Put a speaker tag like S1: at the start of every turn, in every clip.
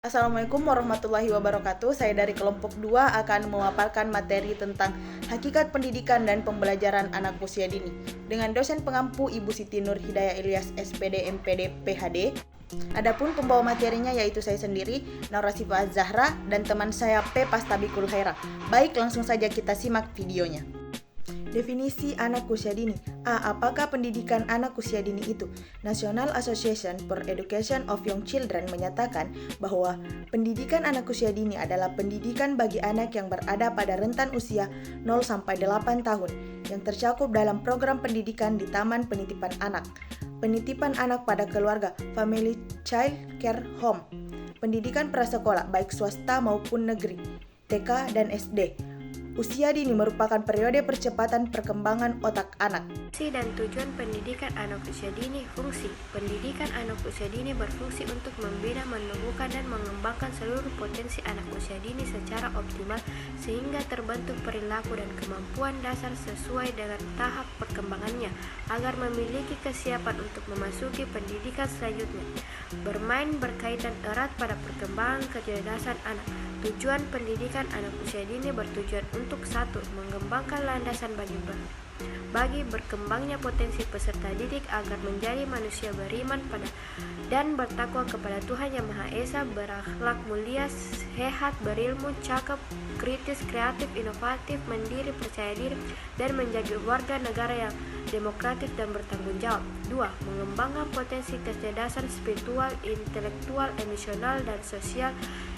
S1: Assalamualaikum warahmatullahi wabarakatuh. Saya dari kelompok 2 akan memaparkan materi tentang hakikat pendidikan dan pembelajaran anak usia dini dengan dosen pengampu Ibu Siti Nur Hidayah Ilyas SPD MPD PhD. Adapun pembawa materinya yaitu saya sendiri, Naura Sifa Zahra, dan teman saya P. Pastabikul Khaira. Baik, langsung saja kita simak videonya. Definisi anak usia dini. Apakah pendidikan anak usia dini itu? National Association for Education of Young Children menyatakan bahwa pendidikan anak usia dini adalah pendidikan bagi anak yang berada pada rentan usia 0 sampai 8 tahun yang tercakup dalam program pendidikan di Taman Penitipan Anak, penitipan anak pada keluarga, Family Child Care Home, pendidikan prasekolah baik swasta maupun negeri, TK dan SD. Usia dini merupakan periode percepatan perkembangan otak anak.
S2: Fungsi dan tujuan pendidikan anak usia dini. Fungsi pendidikan anak usia dini berfungsi untuk membina, menumbuhkan, dan mengembangkan seluruh potensi anak usia dini secara optimal sehingga terbentuk perilaku dan kemampuan dasar sesuai dengan tahap perkembangannya agar memiliki kesiapan untuk memasuki pendidikan selanjutnya. Bermain berkaitan erat pada perkembangan kecerdasan anak. Tujuan pendidikan anak usia dini bertujuan untuk 1. Mengembangkan landasan bagi berkembangnya potensi peserta didik agar menjadi manusia beriman pada dan bertakwa kepada Tuhan Yang Maha Esa, berakhlak mulia, sehat, berilmu, cakap, kritis, kreatif, inovatif, mandiri, percaya diri, dan menjadi warga negara yang demokratis dan bertanggung jawab. 2. Mengembangkan potensi kecerdasan spiritual, intelektual, emosional, dan sosial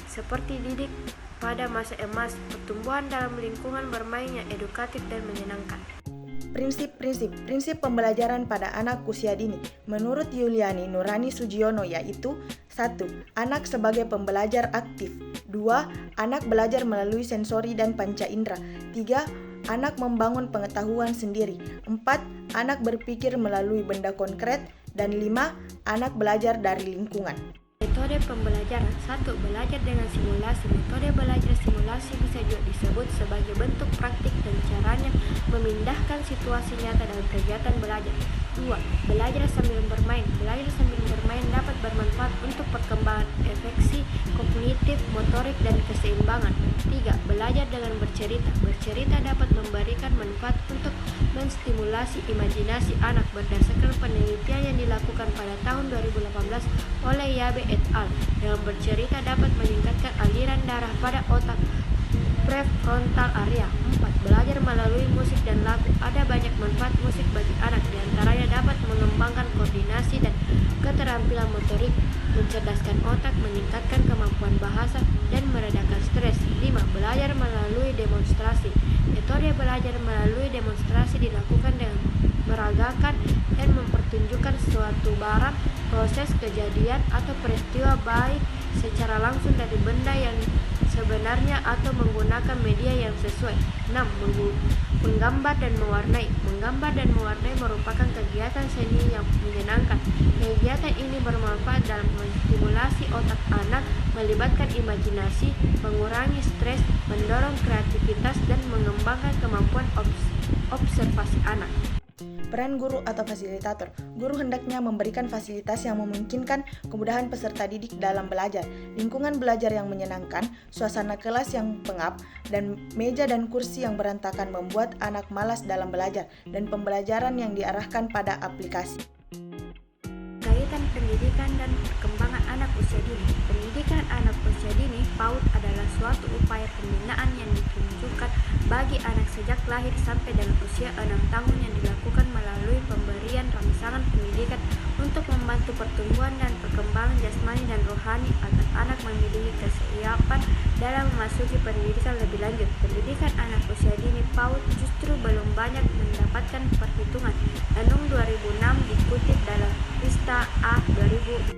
S2: seperti didik pada masa emas, pertumbuhan dalam lingkungan bermain yang edukatif dan menyenangkan.
S1: Prinsip pembelajaran pada anak usia dini menurut Yuliani Nurani Sujiono yaitu 1. Anak sebagai pembelajar aktif. 2. Anak belajar melalui sensori dan panca indera. 3. Anak membangun pengetahuan sendiri. 4. Anak berpikir melalui benda konkret. Dan 5. Anak belajar dari lingkungan.
S2: Metode pembelajaran. 1. Belajar dengan simulasi. Metode belajar simulasi bisa juga disebut sebagai bentuk praktik dan caranya memindahkan situasi nyata dalam kegiatan belajar. 2. Belajar sambil bermain. Belajar sambil bermain dapat bermanfaat untuk perkembangan afeksi, kognitif, motorik, dan keseimbangan. 3. Belajar dengan bercerita. Bercerita dapat memberikan manfaat untuk menstimulasi imajinasi anak berdasarkan penelitian yang dilakukan pada tahun 2018 oleh Yabe et al. Dengan bercerita dapat meningkatkan aliran darah pada otak prefrontal area. 4. Belajar melalui musik dan lagu. Ada banyak manfaat musik bagi anak, diantaranya dapat mengembangkan koordinasi dan keterampilan motorik, mencerdaskan otak, meningkatkan kemampuan bahasa, dan meredakan stres. 5. Belajar melalui demonstrasi. Metode belajar melalui demonstrasi dilakukan dengan meragakan dan mempertunjukkan suatu barang, proses, kejadian, atau peristiwa baik secara langsung dari benda yang sebenarnya atau menggunakan media yang sesuai. 6. Menggambar dan mewarnai. Menggambar dan mewarnai merupakan kegiatan seni yang menyenangkan. Kegiatan ini bermanfaat dalam menstimulasi otak anak, melibatkan imajinasi, mengurangi stres, mendorong kreativitas, dan mengembangkan kemampuan observasi anak.
S1: Peran guru atau fasilitator. Guru hendaknya memberikan fasilitas yang memungkinkan kemudahan peserta didik dalam belajar, lingkungan belajar yang menyenangkan, suasana kelas yang pengap, dan meja dan kursi yang berantakan membuat anak malas dalam belajar, dan pembelajaran yang diarahkan pada aplikasi.
S2: Kaitan pendidikan dan perkembangan anak usia dini. Pendidikan anak usia dini PAUD adalah suatu upaya pembinaan yang ditunjukkan bagi anak sejak lahir sampai dengan usia 6 tahun yang dilakukan melalui pemberian rangsangan pendidikan untuk membantu pertumbuhan dan perkembangan jasmani dan rohani agar anak memiliki kesiapan dalam memasuki pendidikan lebih lanjut. Pendidikan anak usia dini PAUD justru belum banyak mendapatkan perhitungan. Anung 2006 dikutip dalam Vista A 2000.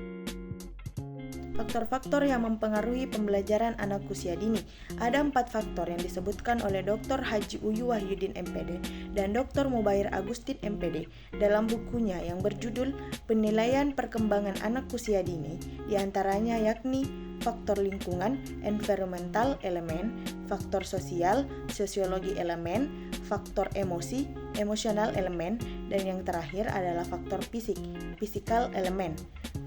S1: Faktor-faktor yang mempengaruhi pembelajaran anak usia dini. Ada 4 faktor yang disebutkan oleh Dr. Haji Uyu Wahyudin MPD dan Dr. Mubair Agustin MPD dalam bukunya yang berjudul Penilaian Perkembangan Anak Usia Dini, diantaranya yakni faktor lingkungan, environmental elemen, faktor sosial, sosiologi elemen, faktor emosi, emosional elemen, dan yang terakhir adalah faktor fisik, physical elemen.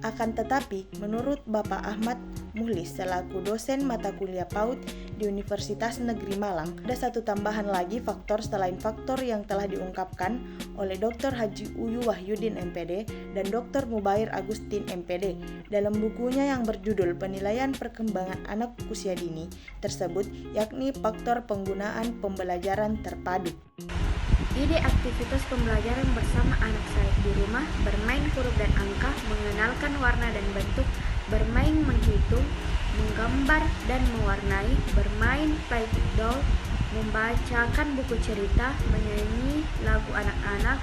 S1: Akan tetapi, menurut Bapak Ahmad Muhlis selaku dosen mata kuliah PAUD di Universitas Negeri Malang, ada satu tambahan lagi faktor selain faktor yang telah diungkapkan oleh Dr. Haji Uyu Wahyudin MPD dan Dr. Mubair Agustin MPD dalam bukunya yang berjudul Penilaian Perkembangan Anak Usia Dini tersebut, yakni faktor penggunaan pembelajaran terpadu.
S2: Ide aktivitas pembelajaran bersama anak saya di rumah, bermain huruf dan angka, mengenalkan warna dan bentuk, bermain menghitung, menggambar dan mewarnai, bermain play doll, membacakan buku cerita, menyanyi lagu anak-anak,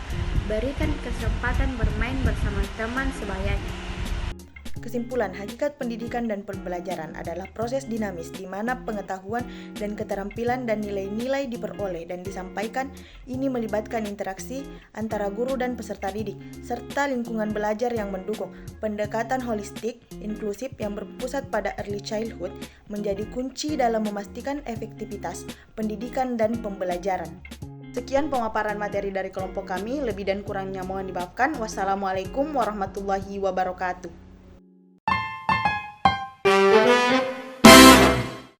S2: berikan kesempatan bermain bersama teman sebayanya.
S1: Kesimpulan, hakikat pendidikan dan pembelajaran adalah proses dinamis di mana pengetahuan dan keterampilan dan nilai-nilai diperoleh dan disampaikan. Ini melibatkan interaksi antara guru dan peserta didik, serta lingkungan belajar yang mendukung. Pendekatan holistik, inklusif yang berpusat pada early childhood menjadi kunci dalam memastikan efektivitas pendidikan dan pembelajaran. Sekian pemaparan materi dari kelompok kami, lebih dan kurangnya mohon dimaafkan. Wassalamualaikum warahmatullahi wabarakatuh.